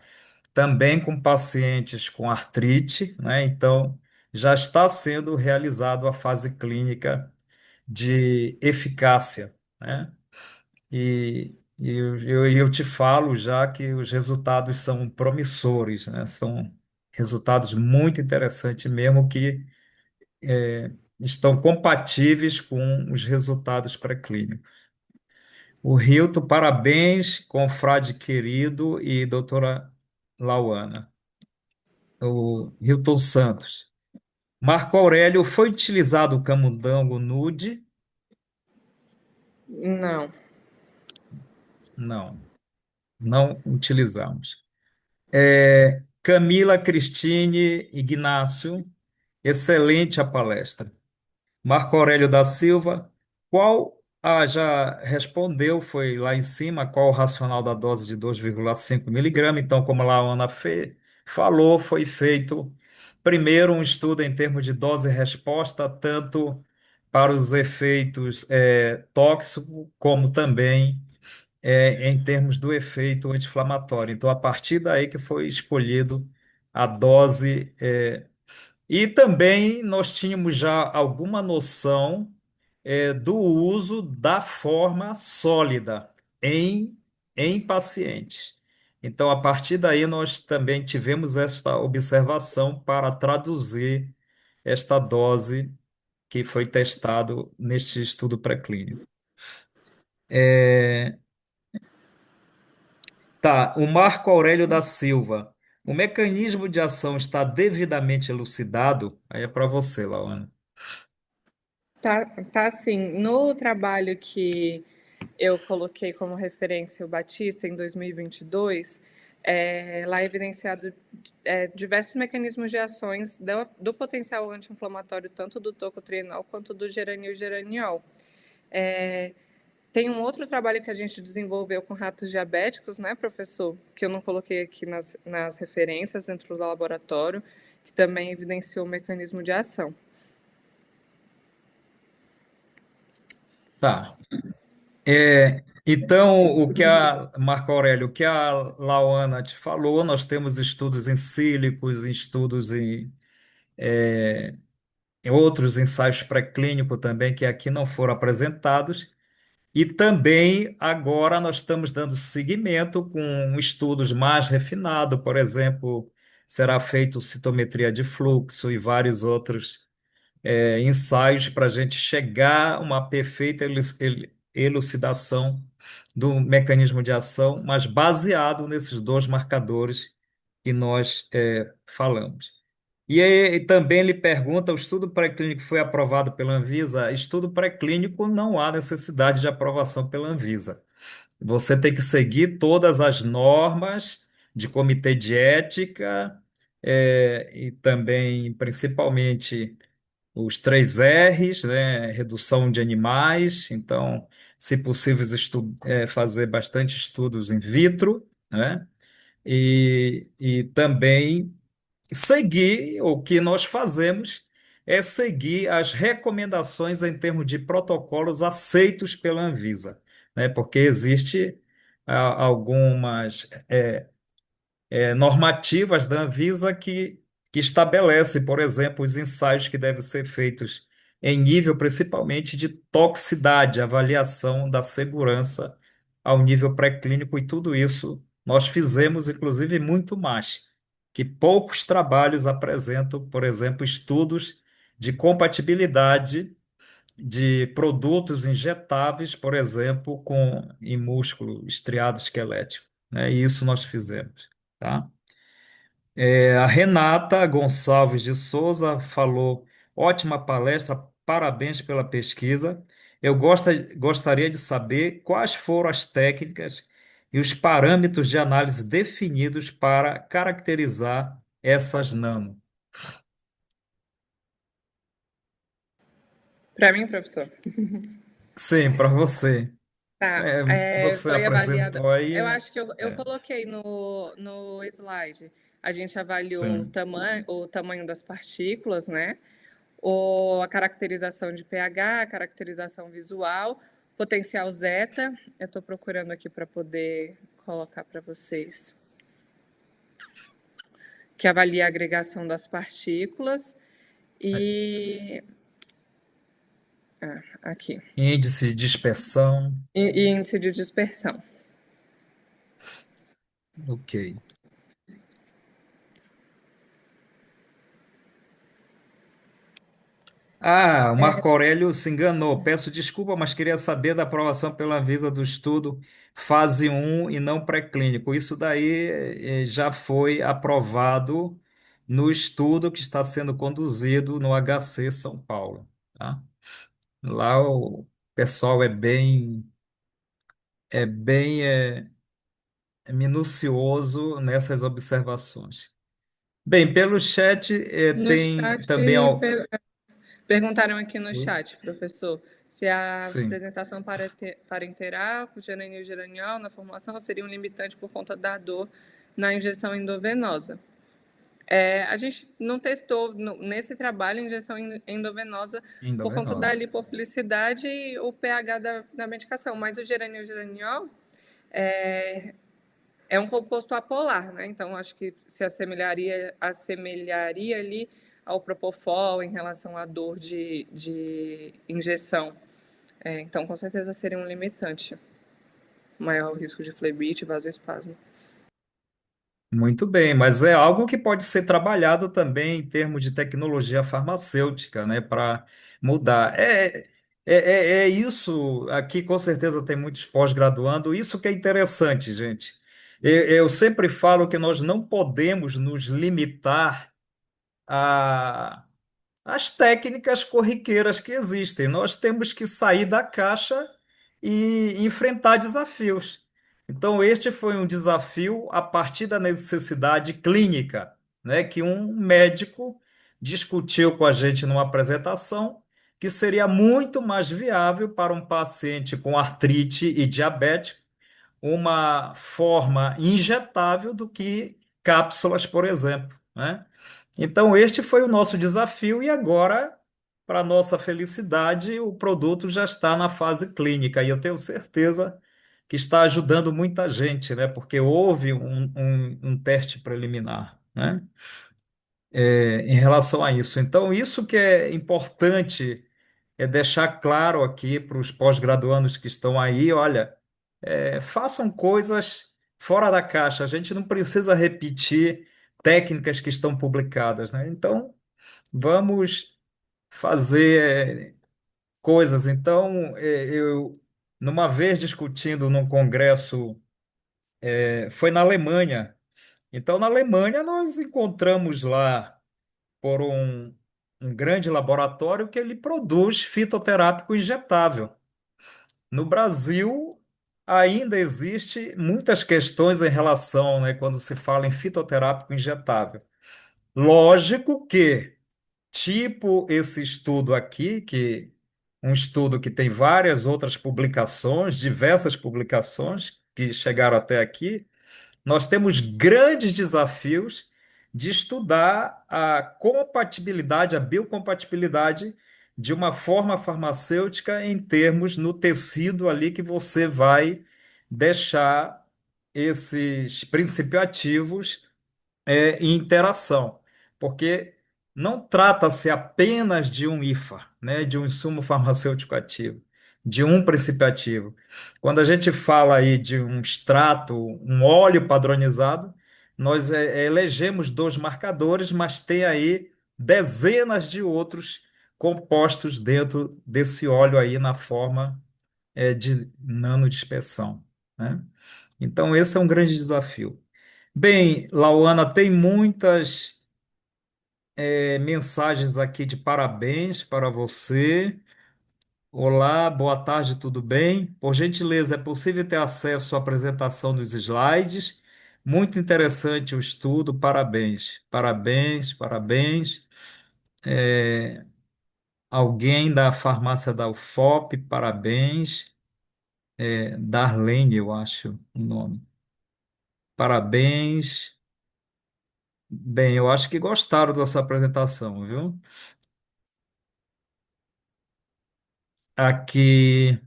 Também com pacientes com artrite, né? Então, já está sendo realizado a fase clínica de eficácia, né? E eu te falo já que os resultados são promissores, né? São resultados muito interessantes mesmo que estão compatíveis com os resultados pré-clínicos. O Hilton, parabéns, confrade querido e doutora Lauana. O Hilton Santos. Marco Aurélio, foi utilizado o camundongo nude? Não. Não, não utilizamos. Camila Cristine Ignácio, excelente a palestra. Marco Aurélio da Silva, já respondeu, foi lá em cima, qual o racional da dose de 2,5 miligramas. Então, como lá a Ana falou, foi feito primeiro um estudo em termos de dose e resposta, tanto para os efeitos tóxicos, como também em termos do efeito anti-inflamatório. Então, a partir daí que foi escolhido a dose. E também nós tínhamos já alguma noção do uso da forma sólida em pacientes. Então, a partir daí, nós também tivemos esta observação para traduzir esta dose que foi testado neste estudo pré-clínico. Tá, o Marco Aurélio da Silva. O mecanismo de ação está devidamente elucidado? Aí é para você, Laana. Tá sim. No trabalho que eu coloquei como referência o Batista em 2022, lá é evidenciado diversos mecanismos de ações do potencial anti-inflamatório, tanto do tocotrienol quanto do geranil-geraniol. Tem um outro trabalho que a gente desenvolveu com ratos diabéticos, né, professor? Que eu não coloquei aqui nas referências dentro do laboratório, que também evidenciou o mecanismo de ação. Tá. Então, o que a Marco Aurélio, o que a Lauana te falou, nós temos estudos em sílicos, estudos em outros ensaios pré-clínicos também, que aqui não foram apresentados, E também agora nós estamos dando seguimento com estudos mais refinados, por exemplo, será feito citometria de fluxo e vários outros ensaios para a gente chegar a uma perfeita elucidação do mecanismo de ação, mas baseado nesses dois marcadores que nós falamos. E aí, também ele pergunta: o estudo pré-clínico foi aprovado pela Anvisa? Estudo pré-clínico não há necessidade de aprovação pela Anvisa. Você tem que seguir todas as normas de comitê de ética, e também, principalmente, os três R's, né? Redução de animais. Então, se possível, fazer bastante estudos in vitro, né? E também seguir o que nós fazemos é seguir as recomendações em termos de protocolos aceitos pela Anvisa, né? Porque existe algumas normativas da Anvisa que estabelece, por exemplo, os ensaios que devem ser feitos em nível principalmente de toxicidade, avaliação da segurança ao nível pré-clínico, e tudo isso nós fizemos, inclusive, muito mais, que poucos trabalhos apresentam, por exemplo, estudos de compatibilidade de produtos injetáveis, por exemplo, em músculo estriado esquelético, né? E isso nós fizemos, tá? A Renata Gonçalves de Souza falou: ótima palestra, parabéns pela pesquisa. Gostaria de saber quais foram as técnicas e os parâmetros de análise definidos para caracterizar essas nano. Para mim, professor. Sim, para você. Tá, Você foi avaliada. apresentou aí. Eu acho que eu É, coloquei no slide. A gente avaliou sim. o tamanho das partículas, né? A caracterização de pH, a caracterização visual, potencial zeta. Eu estou procurando aqui para poder colocar para vocês. Que avalia a agregação das partículas e. Aqui. Índice de dispersão. E índice de dispersão. Ok. Ah, o Marco Aurélio se enganou. Peço desculpa, mas queria saber da aprovação pela Anvisa do estudo fase um e não pré-clínico. Isso daí já foi aprovado no estudo que está sendo conduzido no HC São Paulo, tá? Lá o pessoal é bem minucioso nessas observações. Bem, pelo chat No tem chat, também. perguntaram aqui no chat, professor, se a Sim, apresentação parenteral com geranil geraniol na formulação seria um limitante por conta da dor na injeção endovenosa. A gente não testou nesse trabalho injeção endovenosa por conta da endovenosa. lipofilicidade e o pH da medicação, mas o geranil geraniol é um composto apolar, né? Então acho que se assemelharia ali ao propofol em relação à dor de injeção. Então, com certeza seria um limitante. Maior risco de flebite e vasoespasmo. Muito bem, mas é algo que pode ser trabalhado também em termos de tecnologia farmacêutica, né, para mudar. É isso, aqui com certeza tem muitos pós-graduando, isso que é interessante, gente. Eu sempre falo que nós não podemos nos limitar a as técnicas corriqueiras que existem. Nós temos que sair da caixa e enfrentar desafios. Então, este foi um desafio a partir da necessidade clínica, né, que um médico discutiu com a gente numa apresentação que seria muito mais viável para um paciente com artrite e diabetes uma forma injetável do que cápsulas, por exemplo, né? Então, este foi o nosso desafio, e agora, para nossa felicidade, o produto já está na fase clínica, e eu tenho certeza que está ajudando muita gente, né? Porque houve um teste preliminar, né? Em relação a isso. Então, isso que é importante é deixar claro aqui para os pós-graduandos que estão aí, olha, façam coisas fora da caixa. A gente não precisa repetir técnicas que estão publicadas, né? Então, vamos fazer coisas. Então, eu, numa vez discutindo num congresso, foi na Alemanha. Então, na Alemanha, nós encontramos lá por um grande laboratório que ele produz fitoterápico injetável. No Brasil, ainda existe muitas questões em relação, né, quando se fala em fitoterápico injetável. Lógico que, tipo esse estudo aqui, que um estudo que tem várias outras publicações, diversas publicações que chegaram até aqui, nós temos grandes desafios de estudar a compatibilidade, a biocompatibilidade de uma forma farmacêutica em termos no tecido ali que você vai deixar esses princípios ativos em interação, porque não trata-se apenas de um IFA, né, de um insumo farmacêutico ativo, de um princípio ativo. Quando a gente fala aí de um extrato, um óleo padronizado, nós elegemos dois marcadores, mas tem aí dezenas de outros compostos dentro desse óleo aí na forma de nanodispersão, né? Então, esse é um grande desafio. Bem, Lauana, tem muitas mensagens aqui de parabéns para você. Olá, boa tarde, tudo bem? Por gentileza, é possível ter acesso à apresentação dos slides? Muito interessante o estudo, parabéns, parabéns, parabéns. Alguém da farmácia da UFOP, parabéns. Darlene, eu acho o nome. Parabéns. Bem, eu acho que gostaram da sua apresentação, viu? Aqui,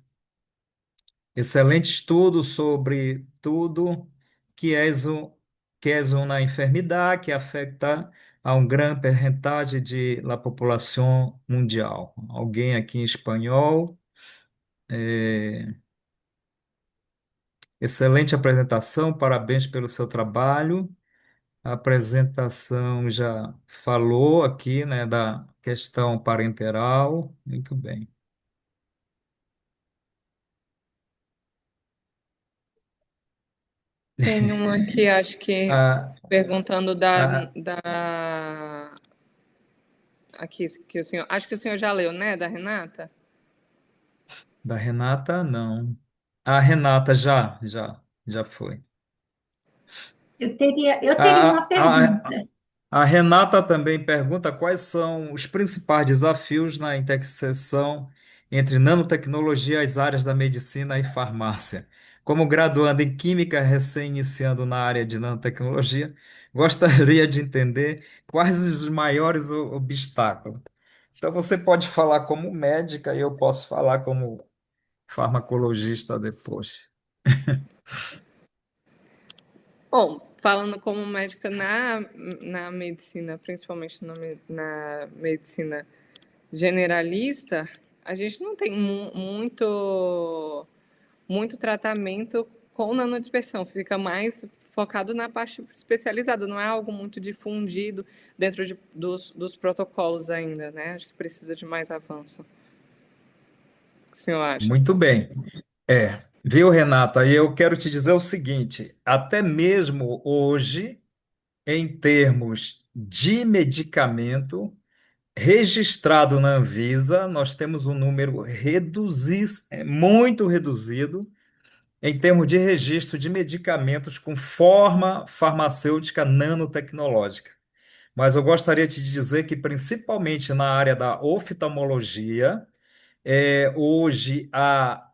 excelente estudo sobre tudo que que é uma enfermidade que afeta a uma grande percentagem de la população mundial. Alguém aqui em espanhol. é, Excelente apresentação, parabéns pelo seu trabalho. A apresentação já falou aqui, né, da questão parenteral. Muito bem. Tem uma aqui, acho que A, perguntando a, aqui que o senhor, acho que o senhor já leu, né, da Renata? Da Renata, não. A Renata já foi. Eu teria uma A, pergunta. a Renata também pergunta quais são os principais desafios na interseção entre nanotecnologia e as áreas da medicina e farmácia. Como graduando em Química, recém-iniciando na área de nanotecnologia, gostaria de entender quais os maiores obstáculos. Então, você pode falar como médica e eu posso falar como farmacologista depois. Bom, falando como médica na medicina, principalmente na medicina generalista, a gente não tem muito tratamento com nanodispersão, fica mais focado na parte especializada, não é algo muito difundido dentro dos protocolos ainda, né? Acho que precisa de mais avanço. O que o senhor acha? Muito bem. Viu, Renata? E eu quero te dizer o seguinte: até mesmo hoje, em termos de medicamento registrado na Anvisa, nós temos um número muito reduzido em termos de registro de medicamentos com forma farmacêutica nanotecnológica. Mas eu gostaria de te dizer que, principalmente na área da oftalmologia, hoje há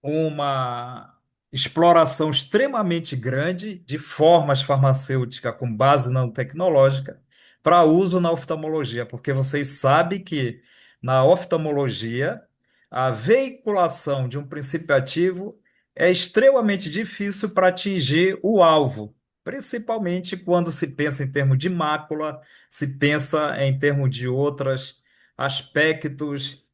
uma exploração extremamente grande de formas farmacêuticas com base nanotecnológica para uso na oftalmologia, porque vocês sabem que na oftalmologia a veiculação de um princípio ativo é extremamente difícil para atingir o alvo, principalmente quando se pensa em termos de mácula, se pensa em termos de outros aspectos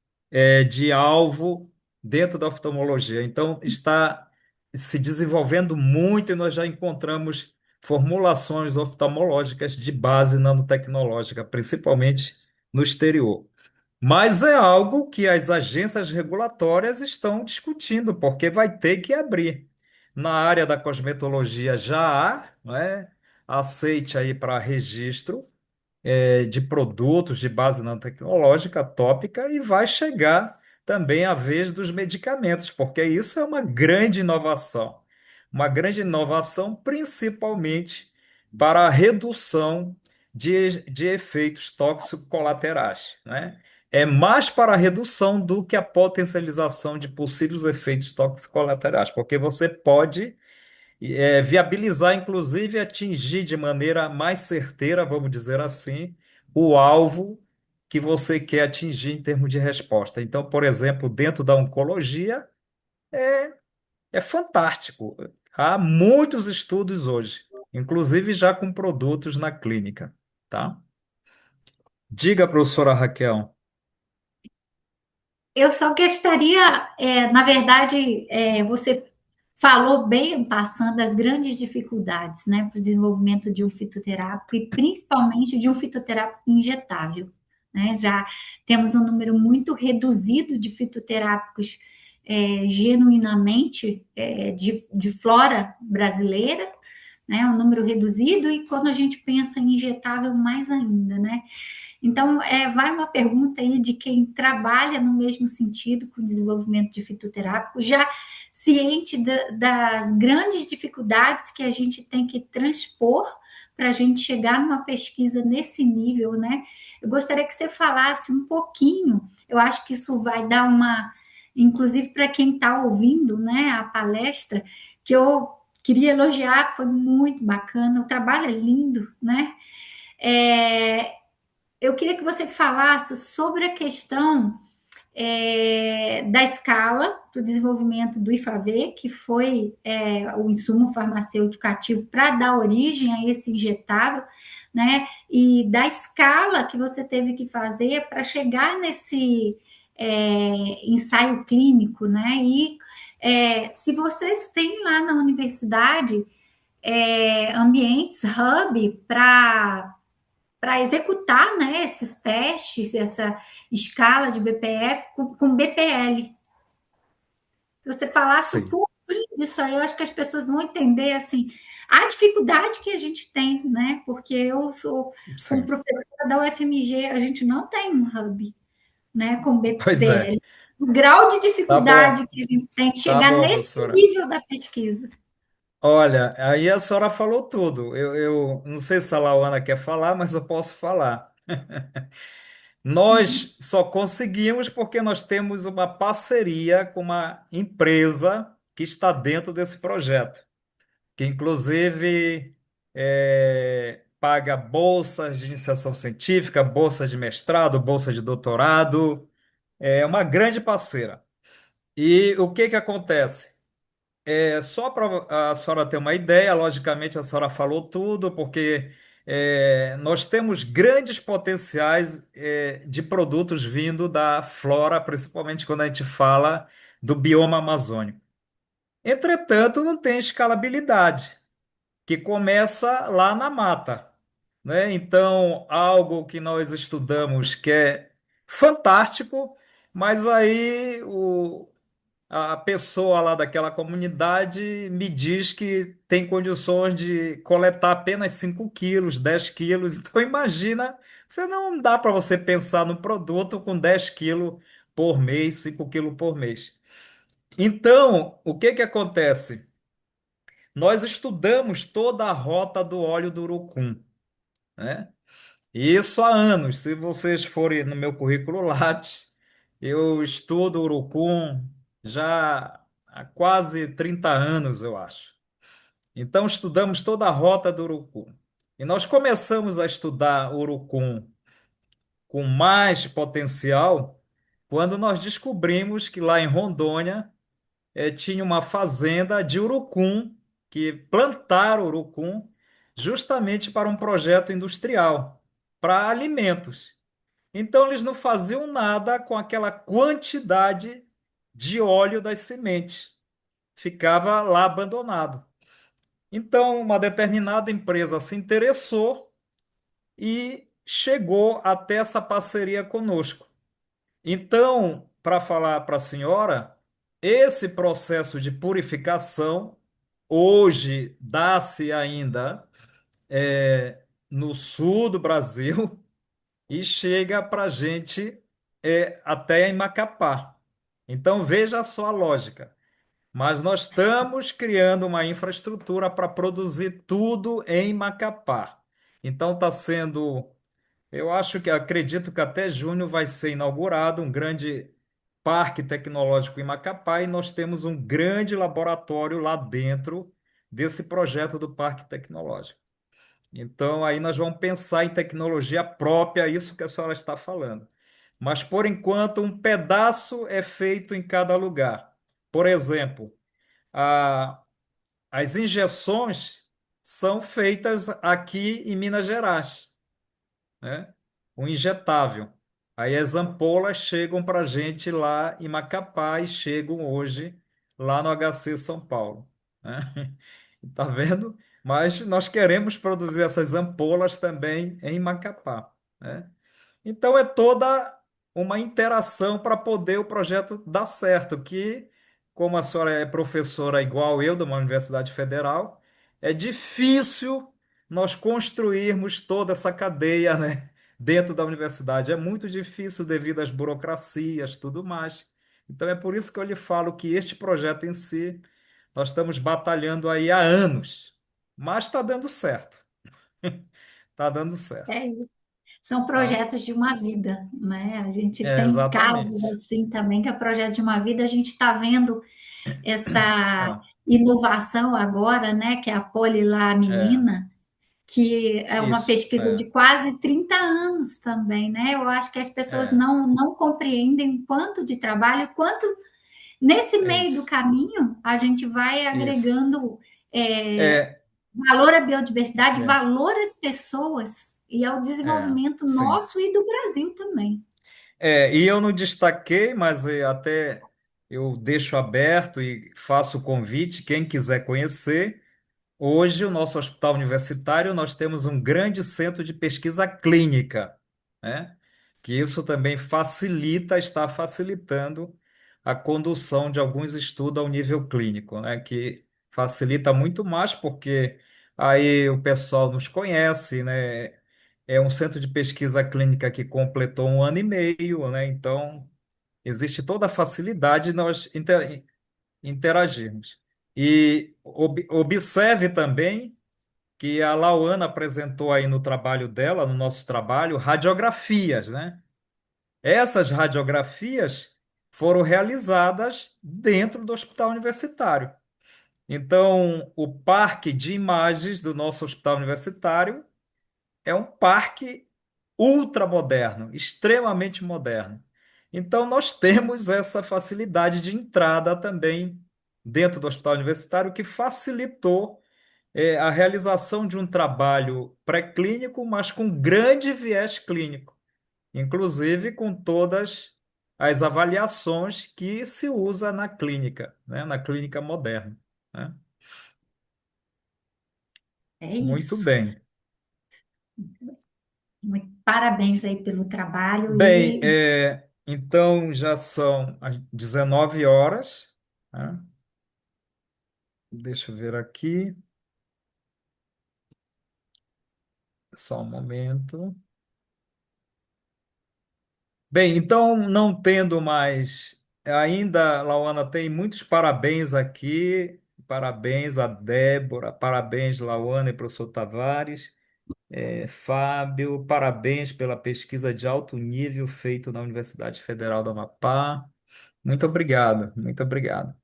de alvo dentro da oftalmologia. Então, está se desenvolvendo muito e nós já encontramos formulações oftalmológicas de base nanotecnológica, principalmente no exterior. Mas é algo que as agências regulatórias estão discutindo, porque vai ter que abrir. Na área da cosmetologia já há, não é, aceite aí para registro de produtos de base nanotecnológica tópica e vai chegar também a vez dos medicamentos, porque isso é uma grande inovação principalmente para a redução de efeitos tóxicos colaterais, né? É mais para a redução do que a potencialização de possíveis efeitos tóxicos colaterais, porque você pode viabilizar, inclusive, atingir de maneira mais certeira, vamos dizer assim, o alvo que você quer atingir em termos de resposta. Então, por exemplo, dentro da oncologia, é fantástico. Há muitos estudos hoje, inclusive já com produtos na clínica, tá? Diga, professora Raquel. Eu só gostaria, na verdade, você falou bem, passando as grandes dificuldades, né, para o desenvolvimento de um fitoterápico e principalmente de um fitoterápico injetável, né? Já temos um número muito reduzido de fitoterápicos genuinamente de flora brasileira, né? Um número reduzido e quando a gente pensa em injetável mais ainda, né? Então, vai uma pergunta aí de quem trabalha no mesmo sentido com o desenvolvimento de fitoterápico, já ciente das grandes dificuldades que a gente tem que transpor para a gente chegar numa pesquisa nesse nível, né? Eu gostaria que você falasse um pouquinho, eu acho que isso vai dar uma, inclusive para quem está ouvindo, né, a palestra, que eu queria elogiar, foi muito bacana, o trabalho é lindo, né? É, eu queria que você falasse sobre a questão da escala para o desenvolvimento do IFAV, que foi o insumo farmacêutico ativo para dar origem a esse injetável, né? E da escala que você teve que fazer para chegar nesse ensaio clínico, né? E se vocês têm lá na universidade ambientes hub para executar, né, esses testes, essa escala de BPF com BPL. Se você falasse um Sim, pouquinho disso aí, eu acho que as pessoas vão entender assim a dificuldade que a gente tem, né? Porque eu sou, como sim. professora da UFMG, a gente não tem um hub, né, com Pois é. BPL. O grau de Tá dificuldade bom, que a gente tem de tá chegar bom, nesse professora. nível da pesquisa. Olha, aí a senhora falou tudo. Eu não sei se a Lauana quer falar, mas eu posso falar. Nós só conseguimos porque nós temos uma parceria com uma empresa que está dentro desse projeto, que inclusive paga bolsas de iniciação científica, bolsa de mestrado, bolsa de doutorado. É uma grande parceira. E o que que acontece? Só para a senhora ter uma ideia, logicamente a senhora falou tudo, porque nós temos grandes potenciais de produtos vindo da flora, principalmente quando a gente fala do bioma amazônico. Entretanto, não tem escalabilidade, que começa lá na mata, né? Então, algo que nós estudamos que é fantástico, mas aí a pessoa lá daquela comunidade me diz que tem condições de coletar apenas 5 quilos, 10 quilos. Então, imagina, você não dá para você pensar no produto com 10 quilos por mês, 5 quilos por mês. Então, o que que acontece? Nós estudamos toda a rota do óleo do urucum, né? E isso há anos. Se vocês forem no meu currículo Lattes, eu estudo urucum já há quase 30 anos, eu acho. Então, estudamos toda a rota do urucum. E nós começamos a estudar urucum com mais potencial quando nós descobrimos que lá em Rondônia tinha uma fazenda de urucum, que plantaram urucum justamente para um projeto industrial, para alimentos. Então, eles não faziam nada com aquela quantidade de óleo das sementes. Ficava lá abandonado. Então, uma determinada empresa se interessou e chegou até essa parceria conosco. Então, para falar para a senhora, esse processo de purificação hoje dá-se ainda no sul do Brasil e chega para a gente até em Macapá. Então, veja só a lógica. Mas nós estamos criando uma infraestrutura para produzir tudo em Macapá. Então está sendo, eu acho que acredito que até junho vai ser inaugurado um grande parque tecnológico em Macapá e nós temos um grande laboratório lá dentro desse projeto do parque tecnológico. Então aí nós vamos pensar em tecnologia própria, isso que a senhora está falando. Mas por enquanto um pedaço é feito em cada lugar. Por exemplo, a as injeções são feitas aqui em Minas Gerais, né? O injetável. Aí as ampolas chegam para a gente lá em Macapá e chegam hoje lá no HC São Paulo, né? Tá vendo? Mas nós queremos produzir essas ampolas também em Macapá, né? Então é toda uma interação para poder o projeto dar certo, que, como a senhora é professora igual eu de uma universidade federal, é difícil nós construirmos toda essa cadeia, né, dentro da universidade. É muito difícil devido às burocracias, tudo mais. Então é por isso que eu lhe falo que este projeto em si, nós estamos batalhando aí há anos, mas está dando certo. Está dando certo, É isso. São tá? projetos de uma vida, né? A gente É, tem casos exatamente. assim também, que é projeto de uma vida, a gente está vendo essa Ah, inovação agora, né? Que é a é, polilaminina, que é uma isso, pesquisa é, de quase 30 anos também, né? Eu acho que as pessoas é, não compreendem o quanto de trabalho, quanto nesse é meio do isso, caminho a gente vai isso. agregando é, É, valor à biodiversidade, é, valor às pessoas e ao desenvolvimento sim. nosso e do Brasil também. E eu não destaquei, mas até eu deixo aberto e faço o convite, quem quiser conhecer. Hoje, o nosso hospital universitário, nós temos um grande centro de pesquisa clínica, né? Que isso também facilita, está facilitando a condução de alguns estudos ao nível clínico, né? Que facilita muito mais porque aí o pessoal nos conhece, né? É um centro de pesquisa clínica que completou um ano e meio, né? Então, existe toda a facilidade de nós interagirmos. E observe também que a Lauana apresentou aí no trabalho dela, no nosso trabalho, radiografias, né? Essas radiografias foram realizadas dentro do hospital universitário. Então, o parque de imagens do nosso hospital universitário é um parque ultramoderno, extremamente moderno. Então, nós temos essa facilidade de entrada também dentro do hospital universitário, que facilitou a realização de um trabalho pré-clínico, mas com grande viés clínico, inclusive com todas as avaliações que se usa na clínica, né, na clínica moderna, né? É Muito isso. bem. Muito parabéns aí pelo trabalho Bem, e então já são as 19 horas, né? Deixa eu ver aqui, só um momento. Bem, então, não tendo mais, ainda, Lauana, tem muitos parabéns aqui. Parabéns a Débora, parabéns, Lauana e professor Tavares. Fábio, parabéns pela pesquisa de alto nível feita na Universidade Federal do Amapá. Muito obrigado, muito obrigado.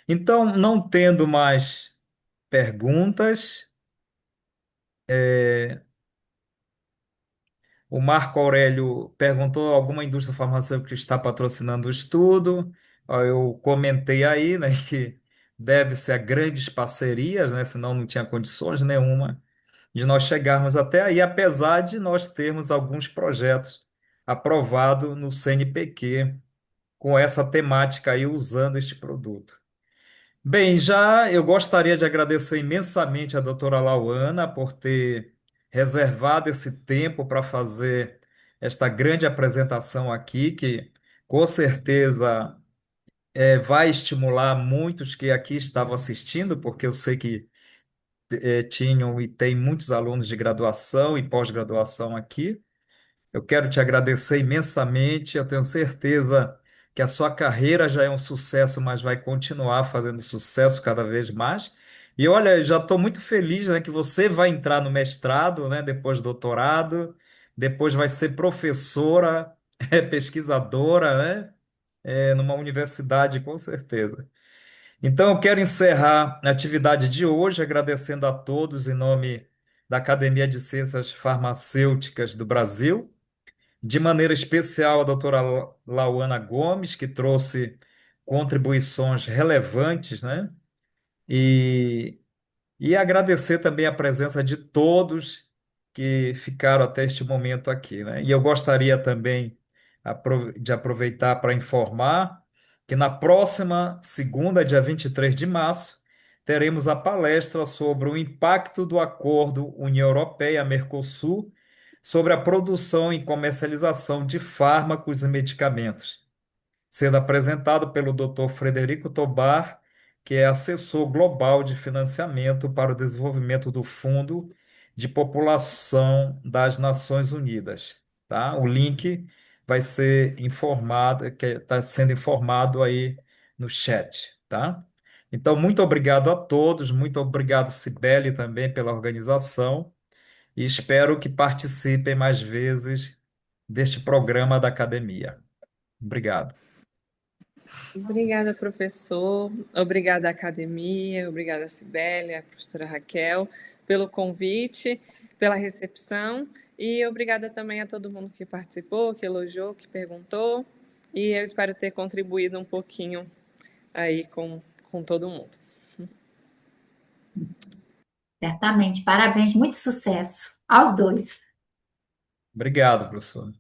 Então, não tendo mais perguntas, o Marco Aurélio perguntou alguma indústria farmacêutica que está patrocinando o estudo. Ó, eu comentei aí, né, que deve ser a grandes parcerias, né, senão não tinha condições nenhuma de nós chegarmos até aí, apesar de nós termos alguns projetos aprovado no CNPq com essa temática aí, usando este produto. Bem, já eu gostaria de agradecer imensamente a doutora Lauana por ter reservado esse tempo para fazer esta grande apresentação aqui, que com certeza vai estimular muitos que aqui estavam assistindo, porque eu sei que tinham e tem muitos alunos de graduação e pós-graduação aqui. Eu quero te agradecer imensamente. Eu tenho certeza que a sua carreira já é um sucesso, mas vai continuar fazendo sucesso cada vez mais. E olha, já estou muito feliz, né, que você vai entrar no mestrado, né, depois doutorado, depois vai ser professora, pesquisadora, né, numa universidade, com certeza. Então, eu quero encerrar a atividade de hoje agradecendo a todos em nome da Academia de Ciências Farmacêuticas do Brasil, de maneira especial a doutora Lauana Gomes, que trouxe contribuições relevantes, né? E agradecer também a presença de todos que ficaram até este momento aqui, né? E eu gostaria também de aproveitar para informar que na próxima segunda, dia 23 de março, teremos a palestra sobre o impacto do Acordo União Europeia-Mercosul sobre a produção e comercialização de fármacos e medicamentos, sendo apresentado pelo Dr. Frederico Tobar, que é assessor global de financiamento para o desenvolvimento do Fundo de População das Nações Unidas, tá? O link vai ser informado, que está sendo informado aí no chat, tá? Então, muito obrigado a todos, muito obrigado, Cibele, também pela organização, e espero que participem mais vezes deste programa da academia. Obrigado. Obrigada, professor. Obrigada, academia. Obrigada, Cibele, a professora Raquel, pelo convite, pela recepção. E obrigada também a todo mundo que participou, que elogiou, que perguntou. E eu espero ter contribuído um pouquinho aí com todo mundo. Certamente. Parabéns, muito sucesso aos dois. Obrigado, professor.